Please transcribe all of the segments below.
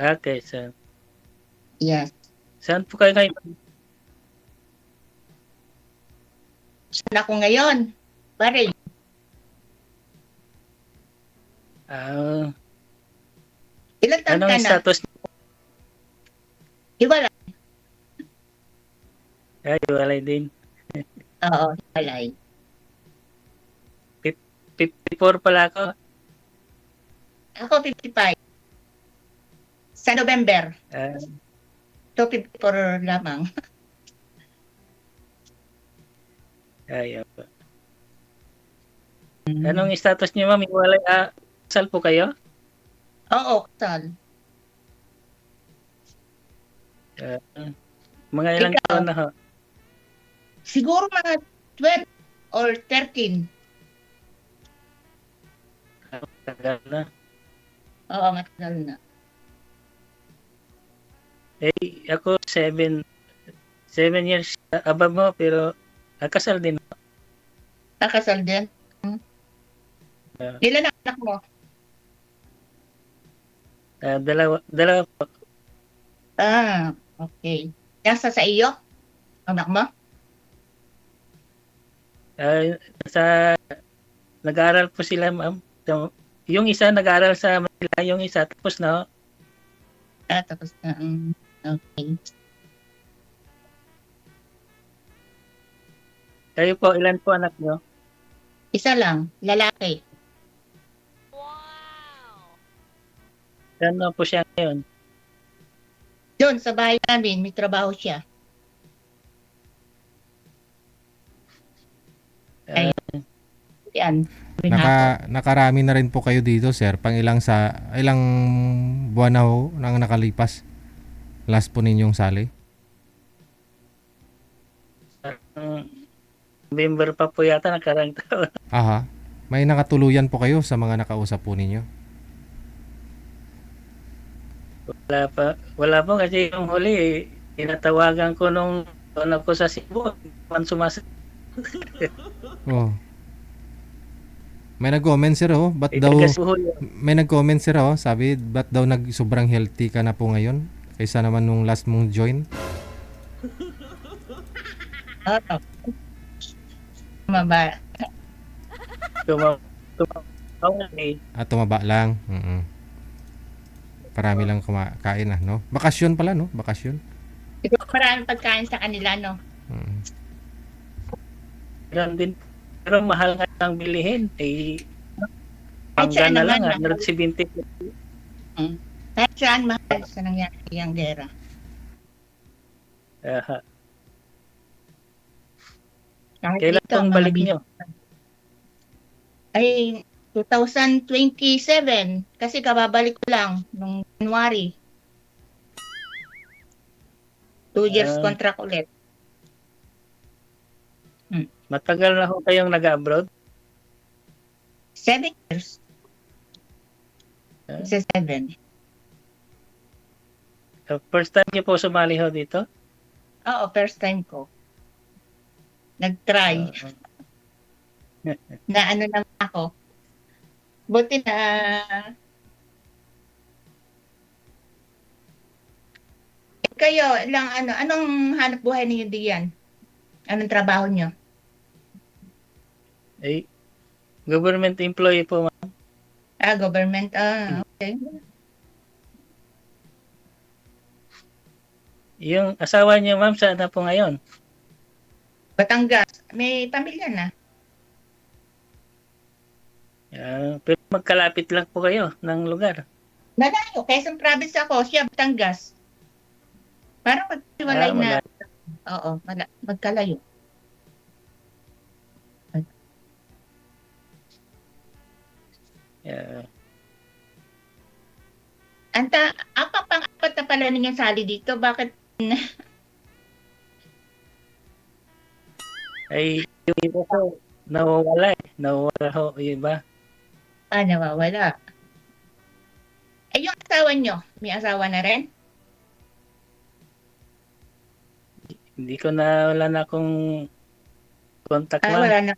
Okay, Yes. saan po kayo ngayon? Saan ako ngayon? Pare, Ah, ilan taon ka anong na? status niyo? Hiwalay. Hiwalay din. Oo, hiwalay. 54 pala ako. Ako 55. Sa November. Ah, So 54 lamang. ayun po. Anong status niyo, ma'am? Hiwalay, kasal po kayo? Oo, kasal. Mga ilang Ikaw, taon na ho? siguro mga 12 or 13. Tagal na. Oo, matagal na. Ako 7 years above mo, pero kasal din. Nakasal din. Ah, Ilan ang anak mo? dalawa po. Okay. Nasa sa iyo? Anak mo? Sa nag-aaral po sila, ma'am. Yung isa nag-aaral sa Manila, yung isa tapos na. Tapos na. Okay. Kayo po, ilan po anak nyo? Isa lang, lalaki. Ano po siya ngayon? Doon sa bahay namin, may trabaho siya. Ah, Yan. Nakarami na rin po kayo dito, sir. Ilang buwan na ho nang nakalipas. Last po ninyong sali. November pa po yata nakarang taon. Aha. May nakatuluyan po kayo sa mga nakausap po ninyo? Wala po kasi yung huli, tinatawagan ko nung ako sa Cebu, man sumasagot. Oh. May nag-comment sir ba't daw may nag-comment sir sabi ba't daw sobrang healthy ka na po ngayon kaysa naman nung last mong join? Maba. Tumaba lang. Parami lang kumakain no? Bakasyon pala no? Bakasyon. Ito maraming pagkain sa kanila, no? Ganun din. Pero mahal nga ang bilihin. Kahit saan na lang, naman, 170. Kahit saan mahal sa nangyari ang gera. Kailan pong balik nyo? Ay, 2027. Kasi kababalik ko lang nung January. 2 years contract ulit. Matagal na ho kayong nag-abroad? 7 years. 7. First time niyo po sumali ho dito? Oo, first time ko. Nag-try. Na ano naman ako. Buti na kayo, anong hanap buhay niyo diyan? Anong trabaho niyo? Government employee po, ma'am. Government. Okay. Yung asawa niyo, ma'am, saan na po ngayon? Batangas. May pamilya na. Pero magkalapit lang po kayo ng lugar. Malayo. Quezon Province ako. Siya, Batangas. Parang maghiwalay na. Oo, magkalayo. Pang-apat na pala ninyong sali dito. Bakit? Yung iba ko, nawawala eh. Nawawala ho, yung iba. Nawawala. Yung asawa nyo, may asawa na rin? Hindi ko na, wala na akong contact, ma'am. Wala na.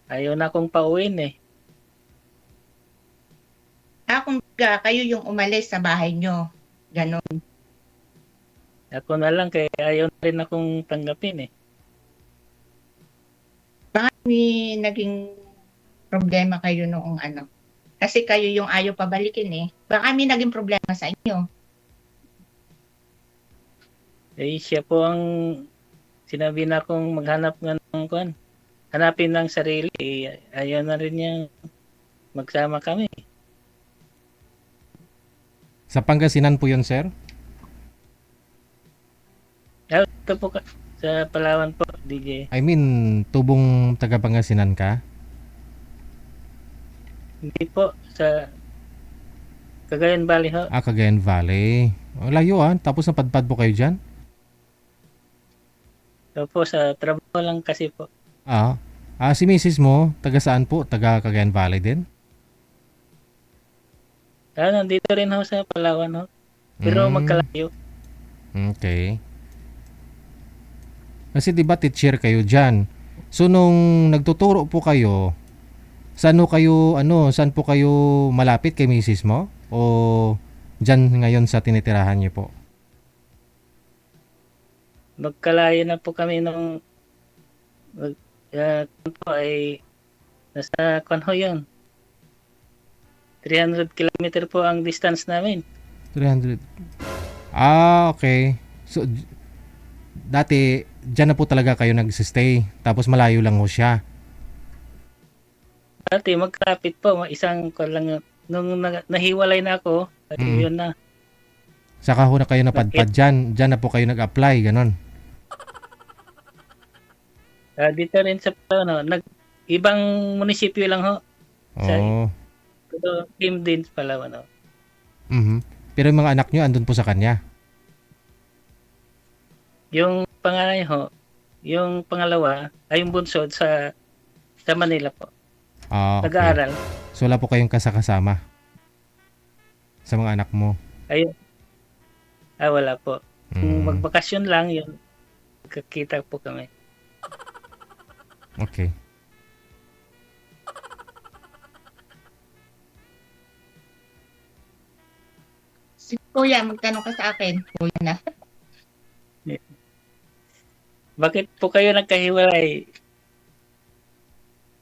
Ayaw na akong pauwiin eh. kumbaga, kayo yung umalis sa bahay nyo. Ganon. Ako na lang kaya ayaw na rin akong tanggapin eh. Baka may naging problema kayo noong ano. Kasi kayo yung ayaw pabalikin eh. Baka may naging problema sa inyo. Eh siya po ang sinabi na akong maghanap nga ng kuan. Hanapin ng sarili eh. Ayaw na rin niya magsama kami. Sa Pangasinan po yun, sir? Ito po sa Palawan po, DJ. I mean, tubong taga Pangasinan ka? Hindi po sa Cagayan Valley ho. Cagayan Valley. Layo tapos napadpad po kayo dyan? Ito po sa trabaho lang kasi po. Si misis mo, taga saan po? Taga Cagayan Valley din? Nandito rin ho sa Palawan ho. Pero magkalayo. Okay. Kasi diba teacher kayo dyan? So nung nagtuturo po kayo, saan po kayo malapit kay misis mo? O dyan ngayon sa tinitirahan niyo po? Magkalayo na po kami nung po ay nasa Kwanho yun. 300 kilometer po ang distance namin. 300. Okay. So, dati, dyan na po talaga kayo nagsistay. Tapos malayo lang ho siya. Dati magkapit po. Isang ko lang. Nung nahiwalay na ako, yun na. Saka ho na kayo napadpad dyan. Dyan na po kayo nag-apply. Ganon. Dito rin sa ibang munisipyo lang ho. Pero team din sa Palawan ho. Pero yung mga anak nyo andun po sa kanya? Yung panganay ho, yung pangalawa ay yung bunso sa Manila po. Okay. Nag-aaral. So wala po kayong kasama sa mga anak mo? Ayun. Wala po. Kung magbakasyon lang yun, kakita po kami. Okay. Si Kuya, magtanong ka sa akin. Kuya na. Bakit po kayo nagkahiwalay?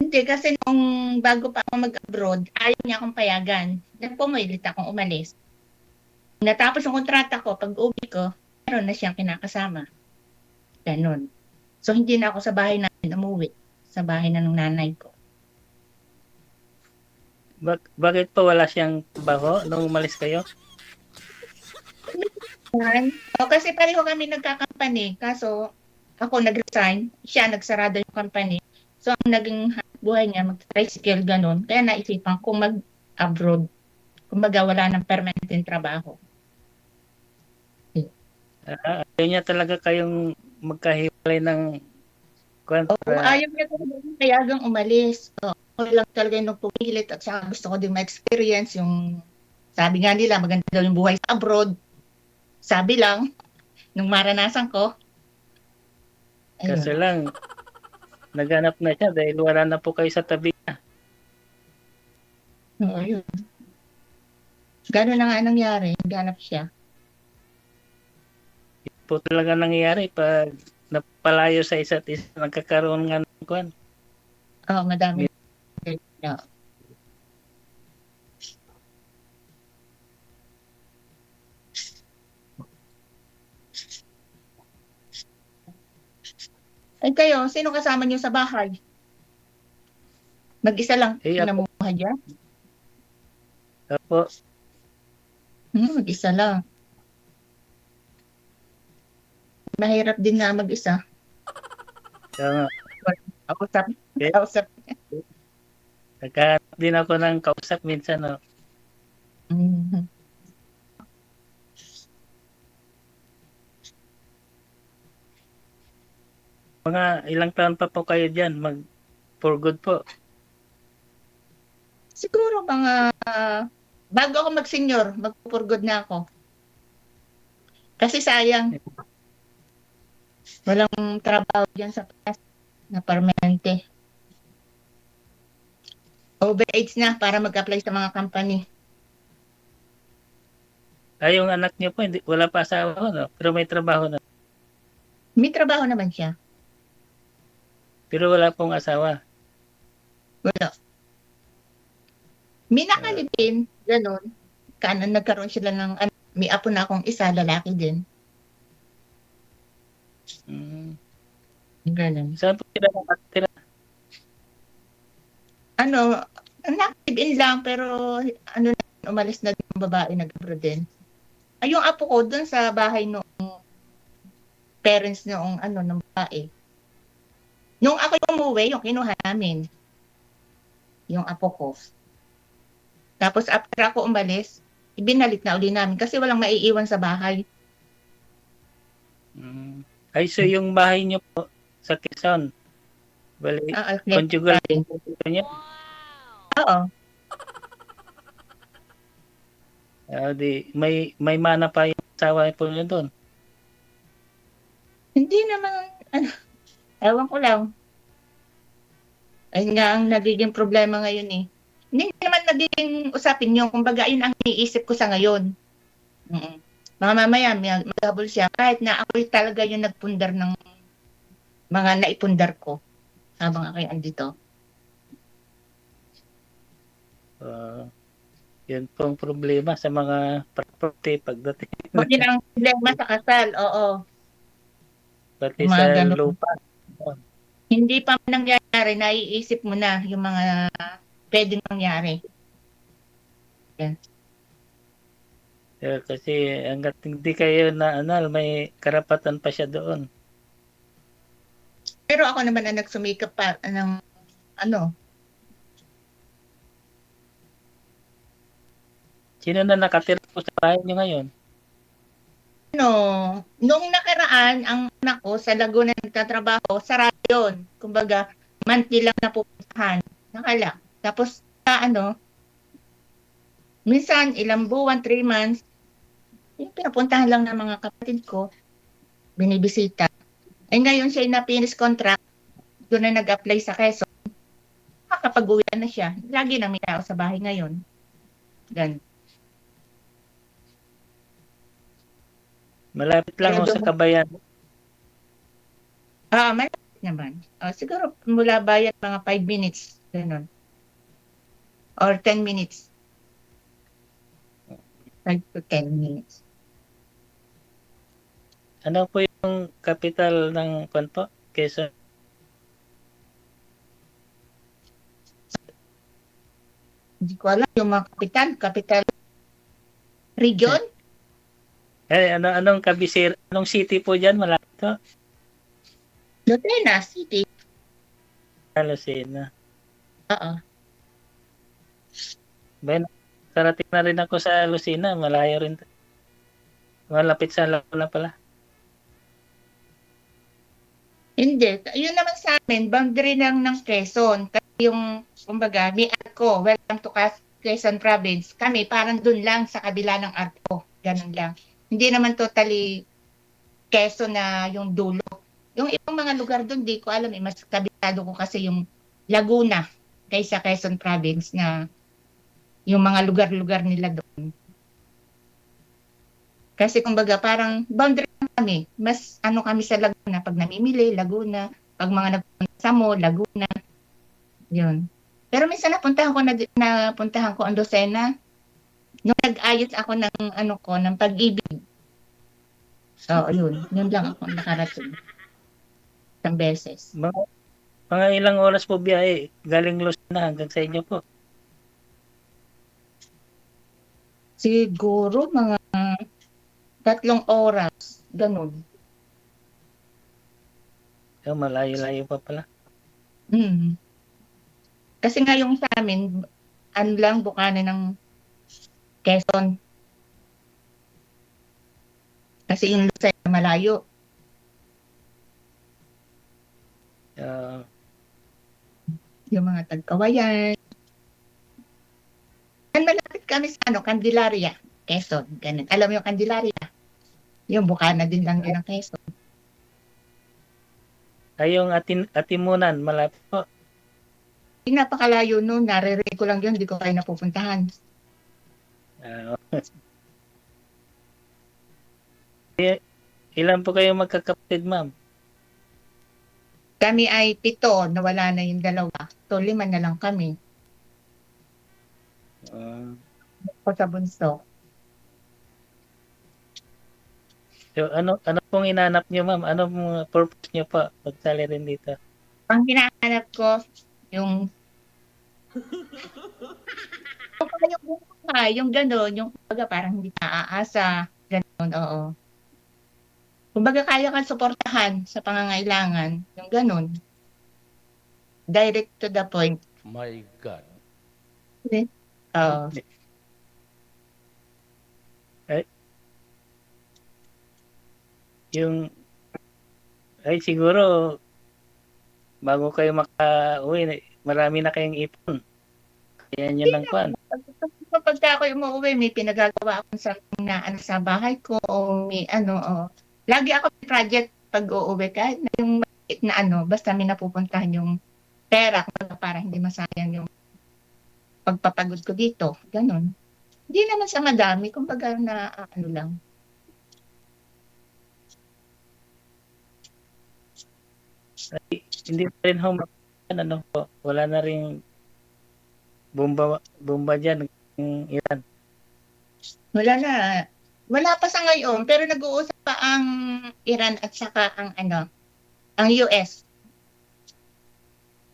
Hindi, kasi nung bago pa ako mag-abroad, ayaw niya akong payagan. Pumilit akong umalis. Natapos yung kontrata ko, pag uwi ko, meron na siyang kinakasama. Ganon. So, hindi na ako sa bahay namin umuwi. Sa bahay na ng nanay ko. Bakit po wala siyang trabaho nung umalis kayo? Kasi pareho kami nagkakampany. Kaso, ako nag-resign. Siya nagsarado yung company. So, ang naging buhay niya, mag-tricycle, ganon. Kaya naisipan ko mag-abroad. Kumbaga, wala ng permanent trabaho. Ayaw niya talaga kayong magkahiwalay ng ayaw niya talaga payagang umalis. Ako lang talaga yung pumilit at saka gusto ko din ma-experience yung sabi nga nila, maganda daw yung buhay sa abroad. Sabi lang, nung maranasan ko. Kaso lang, naghanap na siya dahil wala na po kayo sa tabi niya. Ayun. Gano'n na nga nangyari, naghanap siya. Ito po talaga nangyayari pag napalayo sa isa't isa, nagkakaroon nga ng kwan. Madami. Yeah. Ay kayo, sino kasama niyo sa bahay? Mag-isa lang namuhay dyan? Opo. Mag-isa lang. Mahirap din na mag-isa. Kaya Kausap. nagkahanap din ako ng kausap minsan. No? Mm-hmm. Mga ilang taon pa po kayo dyan, for good po? Siguro mga bago ako mag-senior, mag-for good na ako. Kasi sayang. Walang trabaho dyan sa Pinas na permanente. Over age na para mag-apply sa mga company. Ay, yung anak niyo po, hindi, wala pa asawa, no? Pero may trabaho na. May trabaho naman siya. Pero wala pong asawa. Wala. May Ah, nakalipin, ganun. Kanan nagkaroon sila ng, may apo na akong isa, lalaki din. mm. Ganun. Saan po sila nakatira? Ano, live-in lang, pero ano na, umalis na din yung babae, nag-abroad din. Ay, yung apo ko, dun sa bahay noong parents noong ng babae. Nung ako yung umuwi, yung kinuha namin, yung apo ko. Tapos after ako umalis, ibinalik na uli namin kasi walang maiiwan sa bahay. Mm. Ay, so yung bahay niyo po sa Quezon, bali, conjugal Galing. po niyo. Oo. Di, may mana pa yung asawa po niyo doon. Hindi naman, ewan ko lang. Ayun nga ang nagiging problema ngayon eh. Hindi naman nagiging usapin yun. Kumbaga, yun ang iniisip ko sa ngayon. Mm. Mga mamaya, maghabol siya. Kahit na ako talaga yung nagpundar ng mga naipundar ko habang ako yung andito. Yun pong problema sa mga property pagdating. Yun ang problema sa kasal, oo. Pati Yung sa mga ganun. lupa. Hindi pa nangyayari, naiisip mo na yung mga pwedeng mangyari. Kasi hanggat hindi kayo na anal, may karapatan pa siya doon. Pero ako naman ang nagsumikap pa ng Sino na nakatira po sa bahay niyo ngayon? nung nakaraan, ang anak ko sa Laguna nagtatrabaho, sarado yun. Kumbaga, monthly lang napupuntahan. Nakala. Tapos, minsan, ilang buwan, 3 months, yung pinapuntahan lang ng mga kapatid ko, binibisita. Ay ngayon siya na finish contract, doon na nag-apply sa Quezon. Makakapag-uwi na siya. Lagi na may tao sa bahay ngayon. Gan. Malapit lang ako sa Kabayan. Malapit naman. Siguro mula bayan mga 5 minutes. Ganun. Or 10 minutes. 5 to 10 minutes. Ano po yung capital ng Quezon? Quezon? Hindi ko alam yung mga capital region. Anong kabisir? Anong city po diyan? Malapit to? Lucena City. Lucena. Oo. Karating na rin ako sa Lucena. Malayo rin. Malapit sa Laguna pala. Hindi. Yun naman sa amin, boundary lang ng Quezon. Kasi yung, kumbaga, may ARCO, welcome to Quezon Province. Kami, parang dun lang sa kabila ng ARCO. Ganun lang. Hindi naman totally Quezon na yung dulo. Yung ibang mga lugar dun, di ko alam. Mas kabisado ko kasi yung Laguna kaysa Quezon Province na yung mga lugar-lugar nila doon. Kasi kumbaga parang boundary lang kami. Mas kami sa Laguna. Pag namimili, Laguna. Pag mga nagpunta sa mall, Laguna. Yun. Pero minsan napuntahan ko ang Lucena. Nung nag-ayos ako ng pag-ibig. So, yun. Yun lang ako nakarating. Isang beses. Mga ilang oras po biyahe galing Lucena hanggang sa inyo po? Siguro mga 3 oras. Ganun. Malayo-layo pa pala. Kasi nga yung sa amin, lang bukana ng Quezon. Kasi yung Lucena malayo. Yung mga Tagkawayan. Malapit kami sa Candelaria, Quezon. Ganun. Alam mo yung Candelaria? Yung bukana din lang yun ng Quezon. Ay, yung Atimunan, malapit po. Napakalayo nun. Naririnig ko lang yun. Hindi ko kayo napupuntahan. Ilan po kayo magkakapatid, ma'am? Kami ay 7, nawala na yung 2. So 5 na lang kami. Ah, Ako sa bunso. so ano pong hinanap niyo, ma'am? Ano pong purpose niyo pa pagsali rin dito? Ang hinahanap ko, yung yung buhay, yung gano'n, yung kumbaga parang hindi ka aasa, gano'n, oo. Kumbaga kaya kang suportahan sa pangangailangan, yung gano'n. Direct to the point. My God. Oo. Yung siguro bago kayo makauwi, marami na kayong ipon. Kaya yun lang kuan. Pagka ako umuwi, may pinagagawa akong something na ano sa bahay ko o may ano, lagi ako may project pag uuwi kahit na yung maliit na ano, basta may napupuntahan yung pera para hindi masayang yung pagpapagod ko dito. Ganon. Hindi naman sa madami, kumbaga na ano lang. Hindi pa rin ano po, wala na rin bomba diyan ng Iran. Wala na. Wala pa sa ngayon, pero nag-uusap pa ang Iran at saka ang ano, ang US.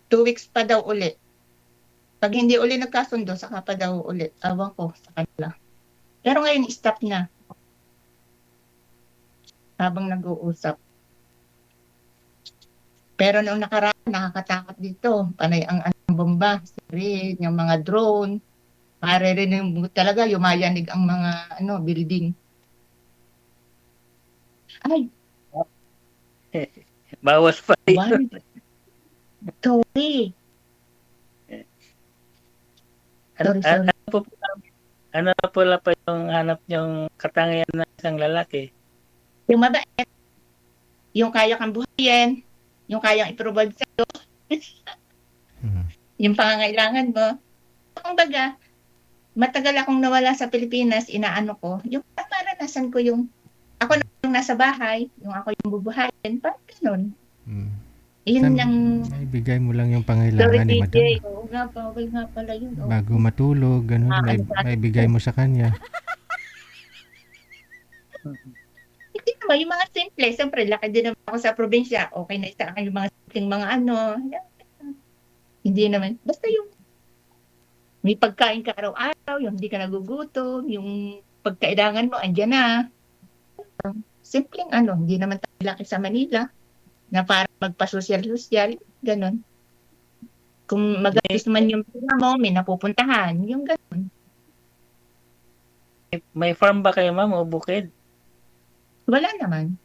2 weeks pa daw ulit. Pag hindi uli nagkasundo, saka pa daw ulit. Awan ko sa kanila. Pero ngayon, stop na. Habang nag-uusap. Pero noong nakaraan, nakakatakot dito. Panay ang bomba, sirin, yung mga drone. Maririnig mo talaga, yumayanig ang mga building. Ay, Bawas pa rin. Sorry. Sorry. Ano po pa yung hanap niyong katangian ng isang lalaki? Yung mabait, yung kaya kang buhayin, yung kayang i-provide sa'yo, yung pangangailangan mo. Kumbaga, matagal akong nawala sa Pilipinas, inaano ko, yung maranasan ko yung, ako na yung nasa bahay, yung ako yung bubuhayin, parang ganun. Yun yung... Ibigay mo lang yung pangailangan ni madam. Oo nga, bawal nga pala yun. Bago matulog, ganun, may bigay mo sa kanya. Hindi naman, yung mga simple, siyempre, laki din naman ako sa probinsya, okay na isa yung mga simpleng mga ano. Hindi naman, basta yung may pagkain ka araw-araw, yung hindi ka nagugutom, yung pagkailangan mo, andyan na. Simpleng hindi naman tayo laki sa Manila na para magpa-social-social, ganun. Kung mag-alis man yung pila mo, may napupuntahan, yung ganun. May farm ba kayo, ma'am, o bukid? Wala naman.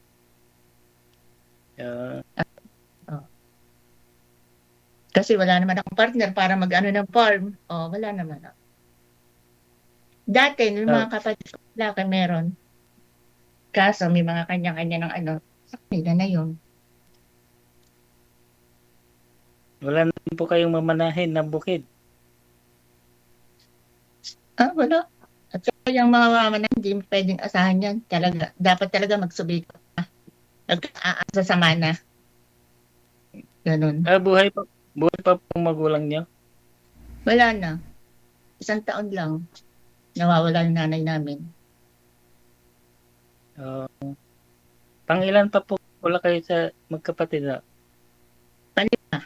Kasi wala naman akong partner para mag-ano ng farm. Wala naman. Dati, yung mga kapatid ko laki meron. Kaso may mga kanya-kanya ng sa kanila na yun. Wala na po kayong mamanahin ng bukid? Wala. At saka yung mga mamanan, hindi mo pwedeng asahan yan. Dapat talaga magsubika ka. Nag-aasa sa mana. Ganun. Buhay pa po magulang niyo? Wala na. 1 taon lang. Nawawala yung nanay namin. Pangilan pa po wala kayo sa magkapatid na? Panima.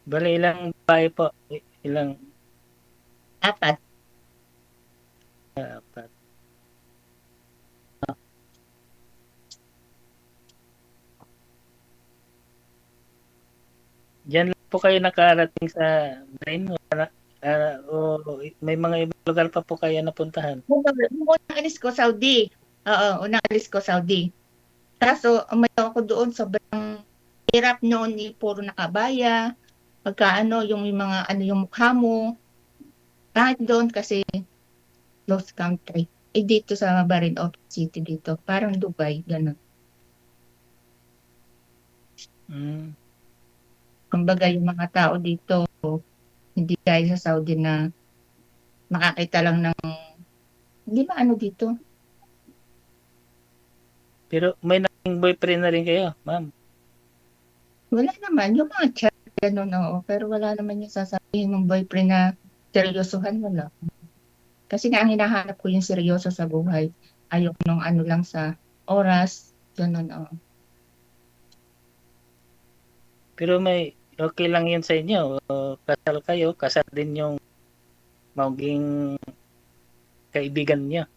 Bali, ilang bahay po? Ilang? 4. 4. Diyan lang po kayo nakarating sa Brain? O may mga ibang lugar pa po kayo napuntahan? Unang alis ko, Saudi. Unang alis ko, Saudi. Kaso, umayaw ako doon, sobrang hirap noon, puro nakabaya. Pagka yung mga yung mukha mo. Kahit doon kasi lost country. Dito sa Bahrain City dito. Parang Dubai, gano'n. Kumbaga yung mga tao dito, hindi gaya sa Saudi na makakita lang ng, hindi ba ano dito? Pero may naging boyfriend na rin kayo, ma'am. Wala naman. Yung mga chat, gano'n, oo. Pero wala naman yung sasabihin ng boyfriend na seryosohan, wala. Kasi nga, ang hinahanap ko yung seryoso sa buhay. Ayoko nung ano lang sa oras, gano'n, oo. Pero may okay lang yun sa inyo. Kasal kayo, kasal din yung maging kaibigan niyo.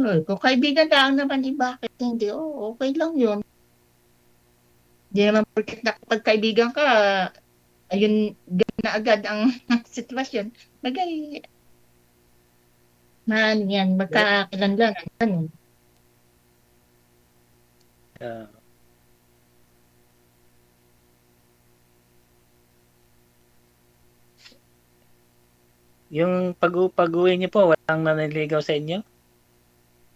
Kung kaibigan lang naman, bakit hindi? Oo, okay lang yun. Hindi naman porket nakapagkaibigan ka, ayun, ganun na agad ang sitwasyon. Bagay, man yan, magkakakilanlanan, ganun. Ah, yung pag-uwi niyo po, walang naniligaw sa inyo?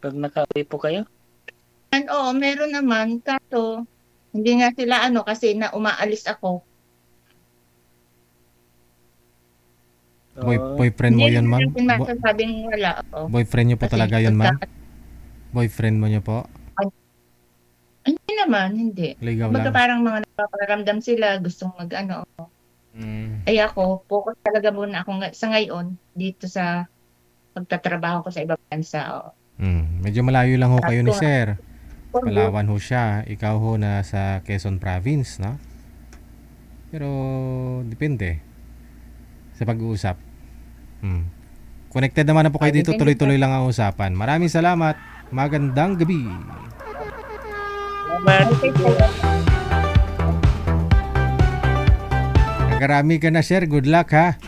Pag nakauwi po kayo? Oo, meron naman, kaso hindi nga sila ano kasi na umaalis ako. Boyfriend mo Hindi yun, ma'am? natin masasabing wala. Oo. Boyfriend niyo po Kasi talaga yun, ma'am? Boyfriend mo niyo po? Hindi naman, hindi. Ligaw Baga lang. parang mga napaparamdam sila, gustong mag-ano. Ay ako, focus talaga muna ako sa ngayon dito sa pagtatrabaho ko sa ibang bansa. Oo. Medyo malayo lang ho kayo ni Sakto nga. sir. Palawan ho siya. Ikaw ho na sa Quezon Province, no? Pero depende sa pag-uusap. Connected naman na po kayo dito. Tuloy-tuloy lang ang usapan. Maraming salamat. Magandang gabi. Nagarami ka na, sir. Good luck, ha?